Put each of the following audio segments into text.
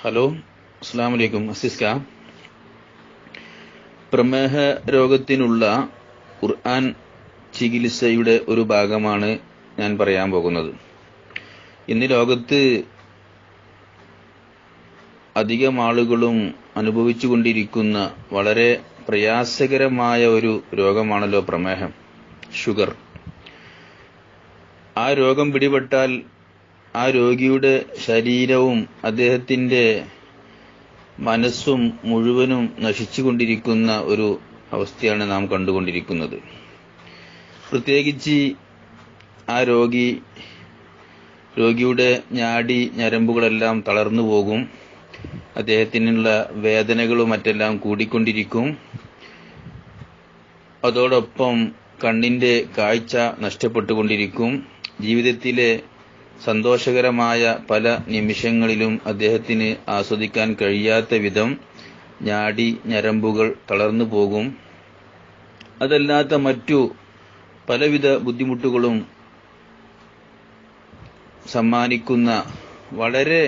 Hello, അസ്സലാമു അലൈക്കും. അസിസ്ക, പ്രമേഹ രോഗത്തിനുള്ള ഖുർആൻ ചികിത്സയുടെ ഒരു ഭാഗമാണ് ഞാൻ പറയാൻ പോകുന്നത്. ഇന്ന് ലോകത്ത് അധികം ആളുകളും അനുഭവിച്ചുകൊണ്ടിരിക്കുന്ന വളരെ പ്രയാസകരമായ ഒരു രോഗമാണല്ലോ പ്രമേഹം, ഷുഗർ. ആ രോഗം പിടിപെട്ടാൽ ആ രോഗിയുടെ ശരീരവും അദ്ദേഹത്തിന്റെ മനസ്സും മുഴുവനും നശിച്ചുകൊണ്ടിരിക്കുന്ന ഒരു അവസ്ഥയാണ് നാം കണ്ടുകൊണ്ടിരിക്കുന്നത്. പ്രത്യേകിച്ച് ആ രോഗിയുടെ ഞാടി ഞരമ്പുകളെല്ലാം തളർന്നു പോകും. അദ്ദേഹത്തിനുള്ള വേദനകളും മറ്റെല്ലാം കൂടിക്കൊണ്ടിരിക്കും. അതോടൊപ്പം കണ്ണിന്റെ കാഴ്ച നഷ്ടപ്പെട്ടുകൊണ്ടിരിക്കും. ജീവിതത്തിലെ സന്തോഷകരമായ പല നിമിഷങ്ങളിലും അദ്ദേഹത്തിന് ആസ്വദിക്കാൻ കഴിയാത്ത വിധം ഞാടി ഞരമ്പുകൾ തളർന്നു പോകും. അതല്ലാത്ത മറ്റു പലവിധ ബുദ്ധിമുട്ടുകളും സമ്മാനിക്കുന്ന, വളരെ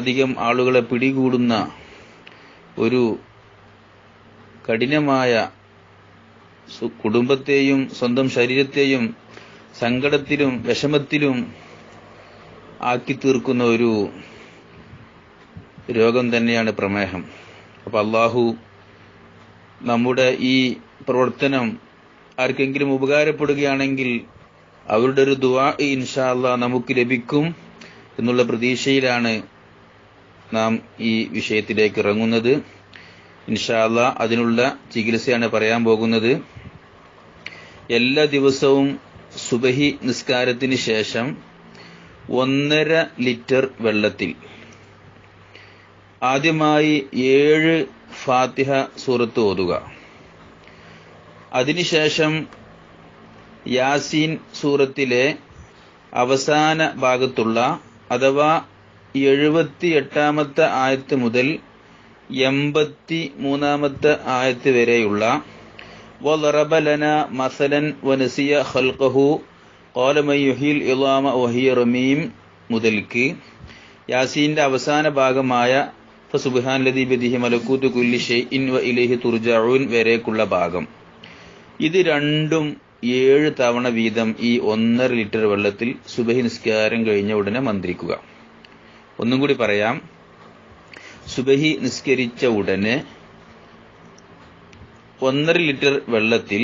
അധികം ആളുകളെ പിടികൂടുന്ന ഒരു കഠിനമായ, കുടുംബത്തെയും സ്വന്തം ശരീരത്തെയും സങ്കടത്തിലും വിഷമത്തിലും ആക്കി തീർക്കുന്ന ഒരു രോഗം തന്നെയാണ് പ്രമേഹം. അപ്പൊ അള്ളാഹു നമ്മുടെ ഈ പ്രവർത്തനം ആർക്കെങ്കിലും ഉപകാരപ്പെടുകയാണെങ്കിൽ അവരുടെ ഒരു ദുആ ഇൻഷാ അല്ലാഹ് നമുക്ക് ലഭിക്കും എന്നുള്ള പ്രതീക്ഷയിലാണ് നാം ഈ വിഷയത്തിലേക്ക് ഇറങ്ങുന്നത്. ഇൻഷാ അല്ലാഹ് അതിനുള്ള ചികിത്സയാണ് പറയാൻ പോകുന്നത്. എല്ലാ ദിവസവും സുബഹി നിസ്കാരത്തിന് ശേഷം 1.5 ലിറ്റർ വെള്ളത്തിൽ ആദ്യമായി 7 ഫാത്തിഹ സൂറത്ത് ഓതുക. അതിനുശേഷം യാസീൻ സൂറത്തിലെ അവസാന ഭാഗത്തുള്ള അഥവാ 78-ാമത്തെ ആയത്ത് മുതൽ 83-ാമത്തെ ആയത്ത് വരെയുള്ള وَضَرَبَ لَنَا مَثَلًا وَنَسِيَ خَلْقَهُ قَالَ مَنْ يُحْيِي الْعِظَامَ وَهِيَ رَمِيمٌ മുതൽക്ക് യാസീന്റെ അവസാന ഭാഗമായ ഫസുബ്ഹാനല്ലദീ ബിയദിഹി മലകൂതു കുല്ലി ഷൈഇൻ വഇലൈഹി തുർജഊൻ വരെക്കുള്ള ഭാഗം, ഇത് രണ്ടും 7 തവണ വീതം ഈ 1.5 ലിറ്റർ വെള്ളത്തിൽ സുബഹി നിസ്കാരം കഴിഞ്ഞ ഉടനെ മന്ത്രിക്കുക. ഒന്നും കൂടി പറയാം. സുബഹി നിസ്കരിച്ച ഉടനെ 1.5 ലിറ്റർ വെള്ളത്തിൽ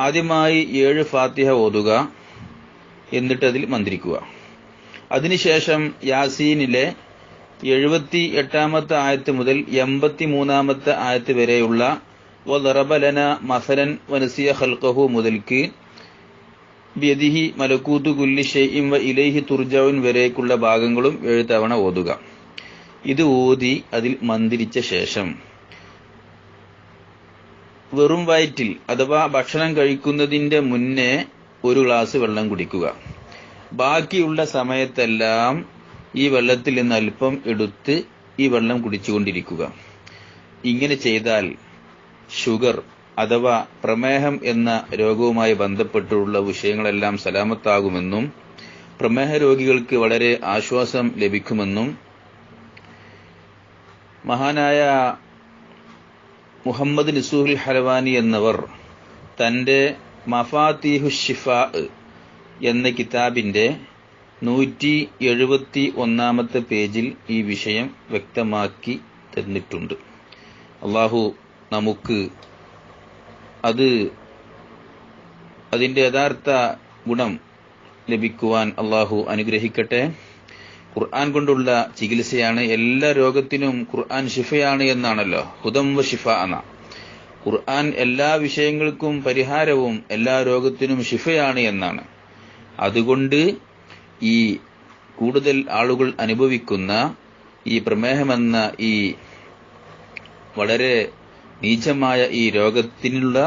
ആദ്യമായി 7 ഫാത്തിഹ ഓതുക, എന്നിട്ട് അതിൽ മന്ത്രിക്കുക. അതിനുശേഷം യാസീനിലെ 78-ാമത്തെ ആയത്ത് മുതൽ 83-ാമത്തെ ആയത്ത് വരെയുള്ള വദറബ ലനാ മസലൻ വനസിയ ഖൽഖഹു മുതൽക്ക് ബിയദിഹി മലകൂതു കുല്ലി ഷൈഇൻ വഇലൈഹി തുർജഊൻ വരെക്കുള്ള ഭാഗങ്ങളും 7 തവണ ഓതുക. ഇത് ഓതി അതിൽ മന്ത്രിച്ച ശേഷം വെറും വയറ്റിൽ അഥവാ ഭക്ഷണം കഴിക്കുന്നതിന്റെ മുന്നേ 1 ഗ്ലാസ് വെള്ളം കുടിക്കുക. ബാക്കിയുള്ള സമയത്തെല്ലാം ഈ വെള്ളത്തിൽ നിന്ന് അല്പം എടുത്ത് ഈ വെള്ളം കുടിച്ചുകൊണ്ടിരിക്കുക. ഇങ്ങനെ ചെയ്താൽ ഷുഗർ അഥവാ പ്രമേഹം എന്ന രോഗവുമായി ബന്ധപ്പെട്ടുള്ള വിഷയങ്ങളെല്ലാം സലാമത്താകുമെന്നും പ്രമേഹ രോഗികൾക്ക് വളരെ ആശ്വാസം ലഭിക്കുമെന്നും മഹാനായ മുഹമ്മദ് നസൂഹുൽ ഹലവാനി എന്നവർ തന്റെ മഫാത്തിഹുശ് ശിഫാ എന്ന കിതാബിന്റെ 171-ാമത്തെ പേജിൽ ഈ വിഷയം വ്യക്തമാക്കി തന്നിട്ടുണ്ട്. അള്ളാഹു നമുക്ക് അതിന്റെ യഥാർത്ഥ ഗുണം ലഭിക്കുവാൻ അള്ളാഹു അനുഗ്രഹിക്കട്ടെ. ഖുർആൻ കൊണ്ടുള്ള ചികിത്സയാണ്. എല്ലാ രോഗത്തിനും ഖുർആൻ ശിഫയാണ് എന്നാണല്ലോ, ഹുദം വ ശിഫ എന്ന. ഖുർആൻ എല്ലാ വിഷയങ്ങൾക്കും പരിഹാരവും എല്ലാ രോഗത്തിനും ശിഫയാണ് എന്നാണ്. അതുകൊണ്ട് ഈ കൂടുതൽ ആളുകൾ അനുഭവിക്കുന്ന ഈ പ്രമേഹമെന്ന ഈ വളരെ നീചമായ ഈ രോഗത്തിനുള്ള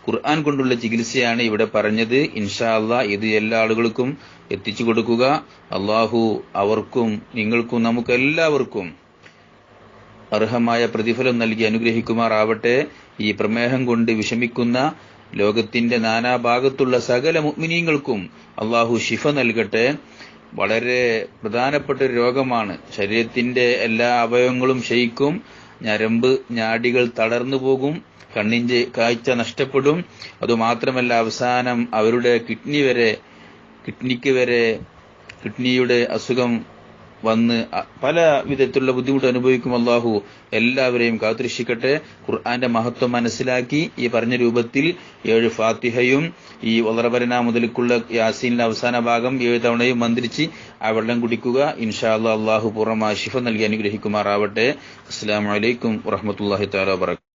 ഖുർആൻ കൊണ്ടുള്ള ചികിത്സയാണ് ഇവിടെ പറഞ്ഞത്. ഇൻഷാ അല്ലാഹ് ഇത് എല്ലാ ആളുകൾക്കും എത്തിച്ചു കൊടുക്കുക. അള്ളാഹു അവർക്കും നിങ്ങൾക്കും നമുക്കെല്ലാവർക്കും അർഹമായ പ്രതിഫലം നൽകി അനുഗ്രഹിക്കുമാറാവട്ടെ. ഈ പ്രമേഹം കൊണ്ട് വിഷമിക്കുന്ന ലോകത്തിന്റെ നാനാഭാഗത്തുള്ള സകല മുഅ്മിനീങ്ങൾക്കും അള്ളാഹു ശിഫ നൽകട്ടെ. വളരെ പ്രധാനപ്പെട്ട ഒരു രോഗമാണ്. ശരീരത്തിന്റെ എല്ലാ അവയവങ്ങളും ക്ഷയിക്കും, ഞരമ്പ് നാഡികൾ തളർന്നു പോകും, കണ്ണിന്റെ കാഴ്ച നഷ്ടപ്പെടും. അതുമാത്രമല്ല അവസാനം അവരുടെ കിഡ്നിയുടെ അസുഖം വന്ന് പല വിധത്തിലുള്ള ബുദ്ധിമുട്ട് അനുഭവിക്കും. അല്ലാഹു എല്ലാവരെയും കാത്തുരക്ഷിക്കട്ടെ. ഖുർആന്റെ മഹത്വം മനസ്സിലാക്കി ഈ പറഞ്ഞ രൂപത്തിൽ 7 ഫാത്തിഹയും ഈ വളറബലന മുതൽക്കുള്ള യാസീനിലെ അവസാന ഭാഗം 7 തവണയും മന്ത്രിച്ച് ആ വെള്ളം കുടിക്കുക. ഇൻഷാ അല്ലാഹ് അല്ലാഹു പൂർണ്ണമായ ശിഫ നൽകി അനുഗ്രഹിക്കുമാറാവട്ടെ. അസ്സലാമു അലൈക്കും വറഹ്മത്തുള്ളാഹി തആല വബറകാതുഹു.